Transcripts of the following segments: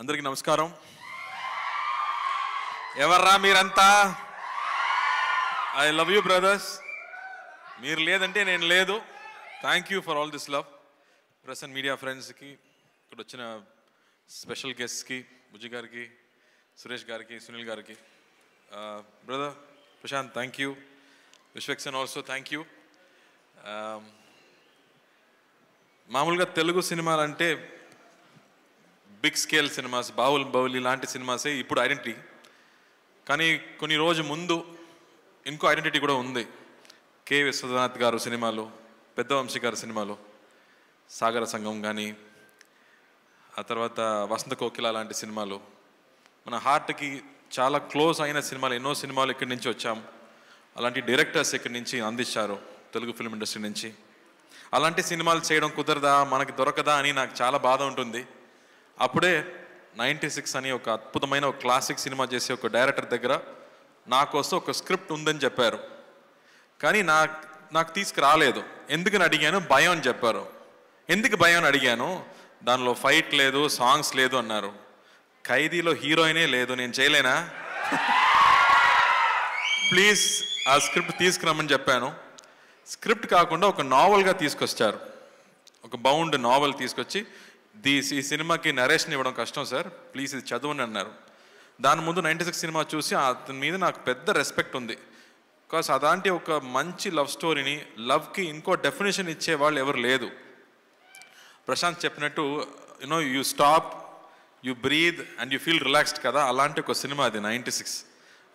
అందరికీ నమస్కారం. ఎవర్రా మీరంతా? I love you brothers. మీరు లేదంటే నేను లేదు. Thank you for all this love. Press and media ఫ్రెండ్స్కి, ఇక్కడ వచ్చిన స్పెషల్ గెస్ట్స్కి, బుజ్జి గారికి, సురేష్ గారికి, సునీల్ గారికి, brother Prashanth thank you, Vishwaksen also thank you. మామూలుగా తెలుగు సినిమాలు అంటే బిగ్ స్కేల్ సినిమాస్, బాహుబలి లాంటి సినిమాసే ఇప్పుడు ఐడెంటిటీ. కానీ కొన్ని రోజు ముందు ఇంకో ఐడెంటిటీ కూడా ఉంది. కె విశ్వనాథ్ గారు సినిమాలు, పెద్ద వంశీ గారు సినిమాలు, సాగర సంఘం కానీ, ఆ తర్వాత వసంత కోకిల లాంటి సినిమాలు, మన హార్ట్కి చాలా క్లోజ్ అయిన సినిమాలు. ఎన్నో సినిమాలు ఇక్కడి నుంచి వచ్చాము. అలాంటి డైరెక్టర్స్ ఇక్కడి నుంచి అందించారు తెలుగు ఫిల్మ్ ఇండస్ట్రీ నుంచి. అలాంటి సినిమాలు చేయడం కుదరదా, మనకి దొరకదా అని నాకు చాలా బాధ ఉంటుంది. అప్పుడే 96 అని ఒక అద్భుతమైన ఒక క్లాసిక్ సినిమా చేసే ఒక డైరెక్టర్ దగ్గర నా కోసం ఒక స్క్రిప్ట్ ఉందని చెప్పారు. కానీ నాకు తీసుకురాలేదు. ఎందుకని అడిగాను, భయం అని చెప్పారు. ఎందుకు భయం అని అడిగాను, దానిలో ఫైట్ లేదు, సాంగ్స్ లేదు అన్నారు. ఖైదీలో హీరోయినే లేదు, నేను చేయలేనా? ప్లీజ్ ఆ స్క్రిప్ట్ తీసుకురమ్మని చెప్పాను. స్క్రిప్ట్ కాకుండా ఒక నావల్గా తీసుకొచ్చారు. ఒక బౌండ్ నావల్ తీసుకొచ్చి, ఈ సినిమాకి నరేషన్ ఇవ్వడం కష్టం సార్, ప్లీజ్ ఇది చదవని అన్నారు. దాని ముందు 96 సినిమా చూసి అతని మీద నాకు పెద్ద రెస్పెక్ట్ ఉంది. బికాస్ అలాంటి ఒక మంచి లవ్ స్టోరీని, లవ్కి ఇంకో డెఫినేషన్ ఇచ్చేవాళ్ళు ఎవరు లేదు. ప్రశాంత్ చెప్పినట్టు you stop, you breathe and you feel relaxed కదా, అలాంటి ఒక సినిమా అది 96.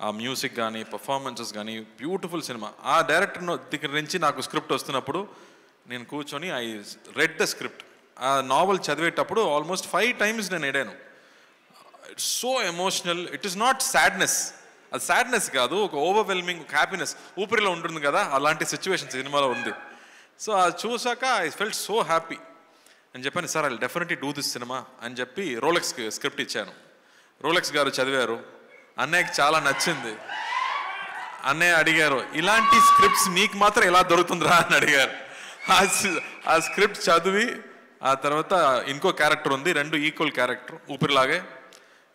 ఆ మ్యూజిక్ కానీ, పర్ఫార్మెన్సెస్ కానీ బ్యూటిఫుల్ సినిమా. ఆ డైరెక్టర్ దగ్గర నుంచి నాకు స్క్రిప్ట్ వస్తున్నప్పుడు నేను కూర్చొని ఐ రెడ్ ద స్క్రిప్ట్. ఆ నావల్ చదివేటప్పుడు ఆల్మోస్ట్ 5 times నేను ఎడాను. It's so emotional. It is not sadness, అది సాడ్నెస్ కాదు, ఒక ఓవర్వెల్మింగ్ హ్యాపీనెస్ ఊపిరిలో ఉంటుంది కదా, అలాంటి సిచ్యువేషన్ సినిమాలో ఉంది. సో అది చూసాక ఐ ఫెల్ట్ సో హ్యాపీ అని చెప్పాను. Sir I definitely do this cinema అని చెప్పి రోలెక్స్కి స్క్రిప్ట్ ఇచ్చాను. రోలెక్స్ గారు చదివారు. అన్నయ్యకి చాలా నచ్చింది. అన్నయ్య అడిగారు, ఇలాంటి స్క్రిప్ట్స్ నీకు మాత్రం ఎలా దొరుకుతుందిరా అని అడిగారు. ఆ స్క్రిప్ట్ చదివి ఆ తర్వాత ఇంకో క్యారెక్టర్ ఉంది, 2 ఈక్వల్ క్యారెక్టర్, ఊపిరిలాగే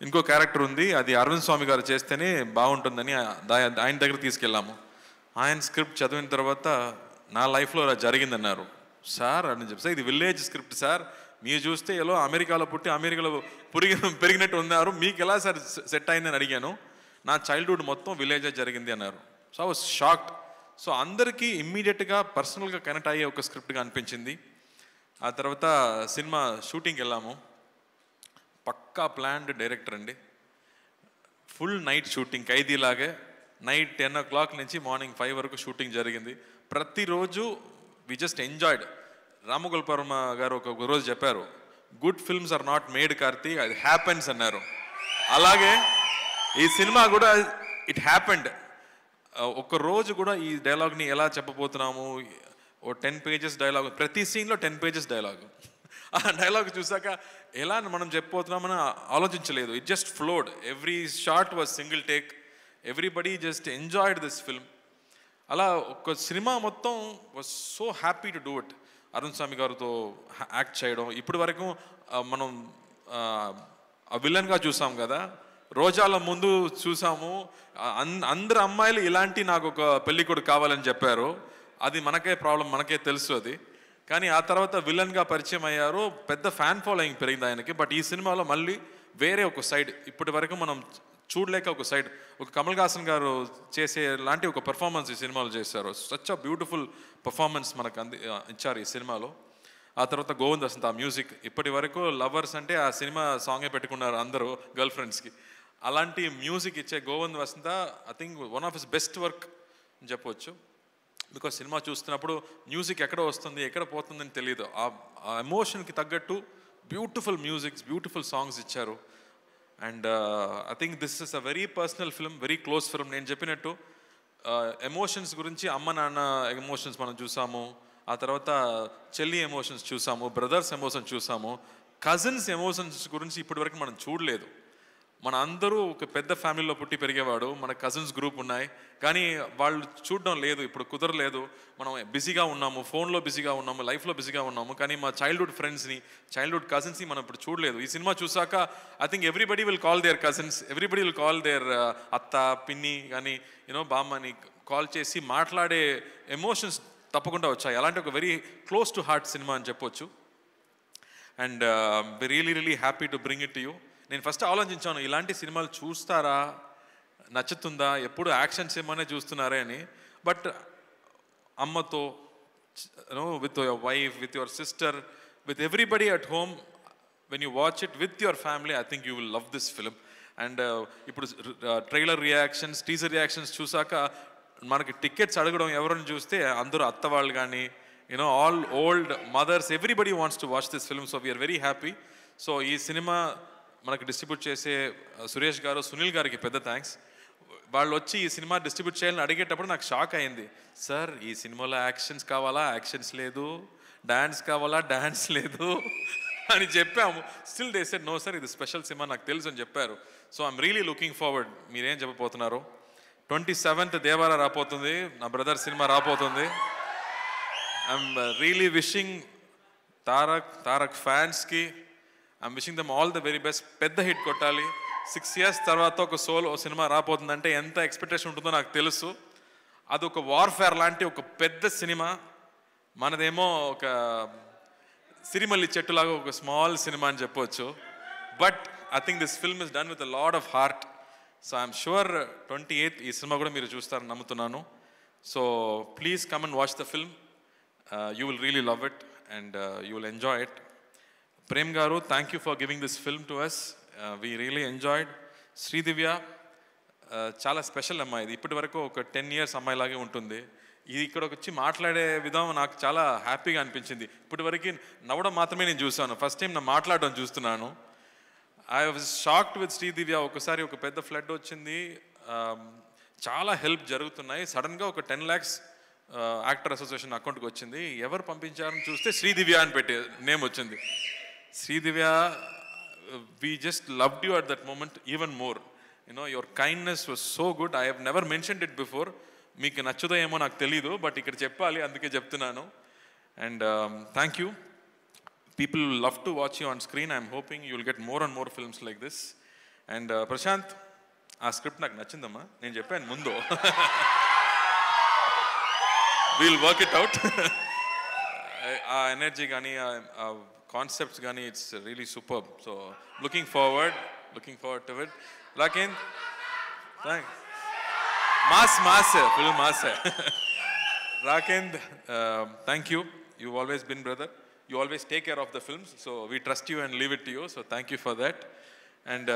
ఇంకో క్యారెక్టర్ ఉంది, అది అరవింద్ స్వామి గారు చేస్తేనే బాగుంటుందని ఆయన దగ్గర తీసుకెళ్ళాము. ఆయన స్క్రిప్ట్ చదివిన తర్వాత నా లైఫ్లో అలా జరిగిందన్నారు. సార్ అని చెప్పి, సార్ ఇది విలేజ్ స్క్రిప్ట్ సార్, మీరు చూస్తే ఎలా అమెరికాలో పుట్టి అమెరికాలో పెరిగినట్టు ఉన్నారు, మీకు ఎలా సార్ సెట్ అయిందని అడిగాను. నా చైల్డ్హుడ్ మొత్తం విలేజే జరిగింది అన్నారు. So I was shocked. So అందరికీ ఇమ్మీడియట్గా పర్సనల్గా కనెక్ట్ అయ్యే ఒక స్క్రిప్ట్గా అనిపించింది. ఆ తర్వాత సినిమా షూటింగ్కి వెళ్ళాము. పక్కా ప్లాన్డ్ డైరెక్టర్ అండి. ఫుల్ నైట్ షూటింగ్, ఖైదీలాగే నైట్ 10 o'clock నుంచి మార్నింగ్ 5 వరకు షూటింగ్ జరిగింది. ప్రతిరోజు వి జస్ట్ ఎంజాయ్డ్. రామగోపాల్ గారు ఒక రోజు చెప్పారు, good films are not made Karthi, అది హ్యాపెన్స్ అన్నారు. అలాగే ఈ సినిమా కూడా ఇట్ హ్యాపెండ్. ఒక రోజు కూడా ఈ డైలాగ్ని ఎలా చెప్పబోతున్నాము, ఓ 10 pages డైలాగ్, ప్రతి సీన్లో 10 pages డైలాగ్. ఆ డైలాగ్ చూసాక ఎలా మనం చెప్పబోతున్నామని ఆలోచించలేదు. It just flowed. Every shot was single take. Everybody just enjoyed this film. అలా ఒక సినిమా మొత్తం was so happy to do it. Arun Swamy గారితో యాక్ట్ చేయడం, ఇప్పటి వరకు మనం విలన్గా చూసాం కదా, రోజాల ముందు చూసాము, అందరు అమ్మాయిలు ఇలాంటి నాకు ఒక పెళ్ళికొడుకు కావాలని చెప్పారు. అది మనకే ప్రాబ్లం, మనకే తెలుసు అది. కానీ ఆ తర్వాత విలన్గా పరిచయం అయ్యారు, పెద్ద ఫ్యాన్ ఫాలోయింగ్ పెరిగింది ఆయనకి. బట్ ఈ సినిమాలో మళ్ళీ వేరే ఒక సైడ్, ఇప్పటి వరకు మనం చూడలేక ఒక సైడ్, ఒక కమల్ హాసన్ గారు చేసే లాంటి ఒక పెర్ఫార్మెన్స్ ఈ సినిమాలో చేశారు. సచ్ అ బ్యూటిఫుల్ పర్ఫార్మెన్స్ మనకు ఇచ్చారు ఈ సినిమాలో. ఆ తర్వాత గోవింద్ వసంత్, ఆ మ్యూజిక్, ఇప్పటి వరకు లవర్స్ అంటే ఆ సినిమా సాంగే పెట్టుకున్నారు అందరూ గర్ల్ ఫ్రెండ్స్కి. అలాంటి మ్యూజిక్ ఇచ్చే Govind Vasanth I think one of his best work అని చెప్పవచ్చు. బికాస్ సినిమా చూస్తున్నప్పుడు మ్యూజిక్ ఎక్కడ వస్తుంది, ఎక్కడ పోతుందని తెలియదు. ఆ ఎమోషన్కి తగ్గట్టు బ్యూటిఫుల్ మ్యూజిక్స్, బ్యూటిఫుల్ సాంగ్స్ ఇచ్చారు. And I think this is a very personal film, very close film. నేను చెప్పినట్టు ఎమోషన్స్ గురించి, అమ్మ నాన్న ఎమోషన్స్ మనం చూసాము, ఆ తర్వాత చెల్లి ఎమోషన్స్ చూసాము, బ్రదర్స్ ఎమోషన్స్ చూసాము, కజిన్స్ ఎమోషన్స్ గురించి ఇప్పటివరకు మనం చూడలేదు. మన అందరూ ఒక పెద్ద ఫ్యామిలీలో పుట్టి పెరిగేవాడు, మన కజిన్స్ గ్రూప్ ఉన్నాయి, కానీ వాళ్ళు చూడడం లేదు, ఇప్పుడు కుదరలేదు, మనం బిజీగా ఉన్నాము, ఫోన్లో బిజీగా ఉన్నాము, లైఫ్లో బిజీగా ఉన్నాము, కానీ మా చైల్డ్హుడ్ ఫ్రెండ్స్ని, చైల్డ్హుడ్ కజిన్స్ని మనం ఇప్పుడు చూడలేదు. ఈ సినిమా చూసాక I think everybody will call there cousins, everybody will call there అత్త, పిన్ని కానీ బామ్మని కాల్ చేసి మాట్లాడే ఎమోషన్స్ తప్పకుండా వచ్చాయి. అలాంటి ఒక very close to heart cinema అని చెప్పొచ్చు. And really happy to bring it to you. నేను ఫస్ట్ ఆలోచించాను, ఇలాంటి సినిమాలు చూస్తారా, నచ్చుతుందా, ఎప్పుడు యాక్షన్ సినిమానే చూస్తున్నారే అని. బట్ అమ్మతో, with your wife, with your sister, with everybody at home, when you watch it with your family, I think you will love this film. And ఇప్పుడు ట్రైలర్ రియాక్షన్స్, టీజర్ రియాక్షన్స్ చూసాక మనకి tickets అడగడం ఎవరిని చూస్తే అందరూ అత్త వాళ్ళు కానీ all old mothers, everybody wants to watch this film. So we're very happy. So ఈ సినిమా మనకి డిస్ట్రిబ్యూట్ చేసే సురేష్ గారు, సునీల్ గారికి పెద్ద థ్యాంక్స్. వాళ్ళు వచ్చి ఈ సినిమా డిస్ట్రిబ్యూట్ చేయాలని అడిగేటప్పుడు నాకు షాక్ అయింది. సార్ ఈ సినిమాలో యాక్షన్స్ కావాలా, యాక్షన్స్ లేదు, డాన్స్ కావాలా, డాన్స్ లేదు అని చెప్పాము. Still they said no sir, ఇది స్పెషల్ సినిమా, నాకు తెలుసు అని చెప్పారు. So I'm really looking forward. మీరేం చెప్పబోతున్నారు? 27th దేవారా రాపోతుంది, నా బ్రదర్ సినిమా రాపోతుంది. ఐఎమ్ రియలీ విషింగ్ తారక్ ఫ్యాన్స్కి, I'm wishing them all the very best. పెద్ద హిట్ కొట్టాలి. 6 years తర్వాత ఒక సోలో సినిమా రాపోతుందంటే ఎంత ఎక్స్పెక్టేషన్ ఉంటుందో నాకు తెలుసు. అదొక వార్ఫేర్ లాంటి ఒక పెద్ద సినిమా. మనదేమో ఒక సిరిమల్లి చెట్టులాగా ఒక స్మాల్ సినిమా అని చెప్పొచ్చు. But I think this film is done with a lot of heart. So I'm sure 28th ఈ సినిమా కూడా మీరు చూస్తారని నమ్ముతున్నాను. So please come and watch the film. You will really love it and you will enjoy it. Prem గారు, thank you for giving this film to us. We really enjoyed. Sridivya చాలా special అమ్మాయి. ఇది ఇప్పటి వరకు ఒక 10 years అమ్మాయిలాగే ఉంటుంది. ఇది ఇక్కడికి వచ్చి మాట్లాడే విధానం నాకు చాలా హ్యాపీగా అనిపించింది. ఇప్పటి వరకు నవ్వడం మాత్రమే నేను చూసాను, ఫస్ట్ టైం నా మాట్లాడడం చూస్తున్నాను. I was shocked with Sridivya. ఒకసారి ఒక పెద్ద ఫ్లడ్ వచ్చింది, చాలా హెల్ప్ జరుగుతున్నాయి, సడన్గా ఒక 10 lakhs యాక్టర్ అసోసియేషన్ అకౌంట్కి వచ్చింది. ఎవరు పంపించారని చూస్తే శ్రీదివ్య అని పెట్టే నేమ్ వచ్చింది. Sridivya, we just loved you at that moment even more. Your kindness was so good. I have never mentioned it before. మీకు నచ్చుదో ఏమో నాకు తెలీదు, బట్ ఇక్కడ చెప్పాలి, అందుకే చెప్తున్నాను. And thank you. People will love to watch you on screen. I'm hoping you will get more and more films like this. And Prashant, ఆ script నాకు నచ్చిందమ్మా, నేను చెప్పాను ముందు. We'll work it out. ఆ ఎనర్జీ కానీ, ఆ కాన్సెప్ట్స్ కానీ, it's really super. So looking forward to it. Raken, thanks. Mass, full mass. Raken, thank you. You've always been brother. You always take care of the films, so we trust you and leave it to you. So thank you for that. And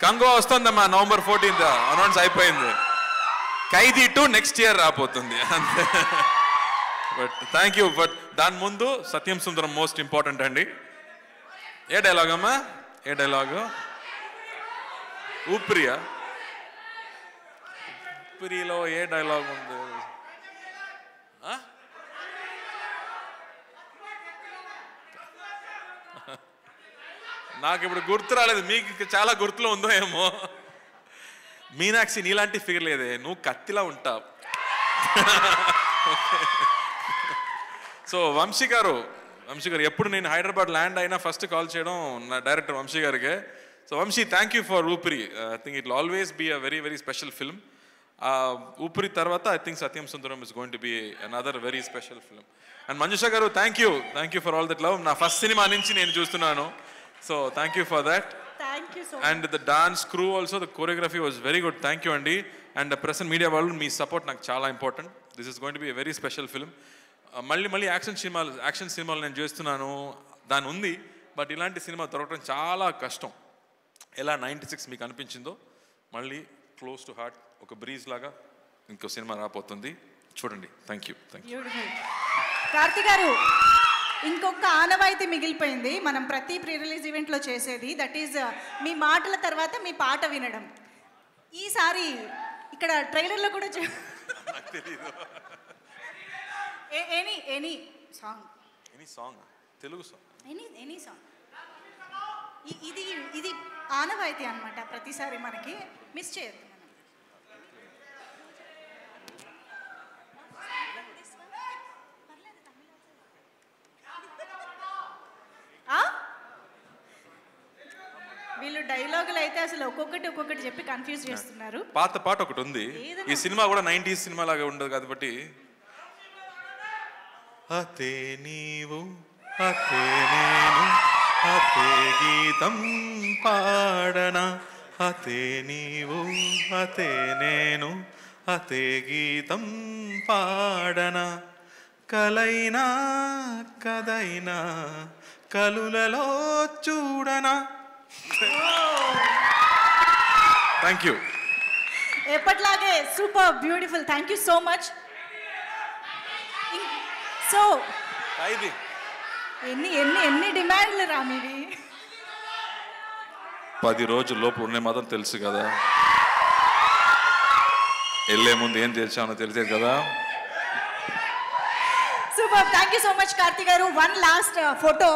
Kango ostundamma November 14th announce అయిపోయింది. Khaidi 2 next year రాపోతుంది. But thank you. But దాని ముందు సత్యం సుందరం most important అండి. ఏ dialogue అమ్మా? ఏ dialogue? ఊపిరియా? ఊపిరిలో ఏ dialogue ఉంది? నాకు ఇప్పుడు గుర్తు రాలేదు, మీకు చాలా గుర్తులో ఉందో ఏమో. మీనాక్షి, నీలాంటి ఫిగర్ లేదే, నువ్వు కత్తిలా ఉంటావు. సో వంశీ గారు ఎప్పుడు నేను హైదరాబాద్ ల్యాండ్ అయినా ఫస్ట్ కాల్ చేయడం నా డైరెక్టర్ వంశీ గారికి. So Vamsi, thank you for Oopiri. I think it will always be a very very special film. Oopiri తర్వాత I think Satyam Sundaram is going to be another very special film. And Manjusha గారు, thank you for all that love. నా first cinema నుంచి నేను చూస్తున్నాను. So thank you for that. And the dance crew also, the choreography was very good. Thank you అండి. And press and media వాళ్ళు, మీ support నాకు చాలా important. This is going to be a very special film. మళ్ళీ action సినిమాలు నేను చేస్తున్నాను, దాని ఉంది. బట్ ఇలాంటి సినిమా దొరకడం చాలా కష్టం. ఎలా 96 మీకు అనిపించిందో, మళ్ళీ క్లోజ్ టు హార్ట్ ఒక బ్రీజ్ లాగా ఇంకో సినిమా రాబోతుంది, చూడండి. Thank you. కార్తీ గారు, ఇంకొక ఆనవాయితీ మిగిలిపోయింది మనం ప్రతి ప్రీ రిలీజ్ ఈవెంట్లో చేసేది. దట్ ఈజ్ మీ మాటల తర్వాత మీ పాట వినడం. ఈసారి ఇక్కడ ట్రైలర్లో కూడా any song, Telugu song, any song. ఇది ఇది ఆనవాయితీ అన్నమాట, ప్రతిసారి మనకి మిస్ చేయొద్దు మనం. ఆ? వీళ్ళు డైలాగులు అయితే అసలు ఒక్కొక్కటి చెప్పి కన్ఫ్యూజ్ చేస్తున్నారు. పాత పాట ఒకటి ఉంది, ఈ సినిమా కూడా 90s సినిమా లాగా ఉండదు కాబట్టి, అతే నీవు అతే నేను అతే గీతం పాడనా, అతే నీవు అతే నేను అతే గీతం పాడనా, కలైనా కదైనా కలులలో చూడనా. Thank you. ఎప్పట్లాగే super beautiful. Thank you so much. So ఎన్ని ఎన్ని ఎన్ని డిమాండ్లు రామివి. 10 రోజుల లోపు ఉండే మాత్రం తెలుసు కదా, వెళ్ళే ముందు ఏం తెలిసానో తెలిసేది కదా. Super. Thank you so much Karthi గారు. One last photo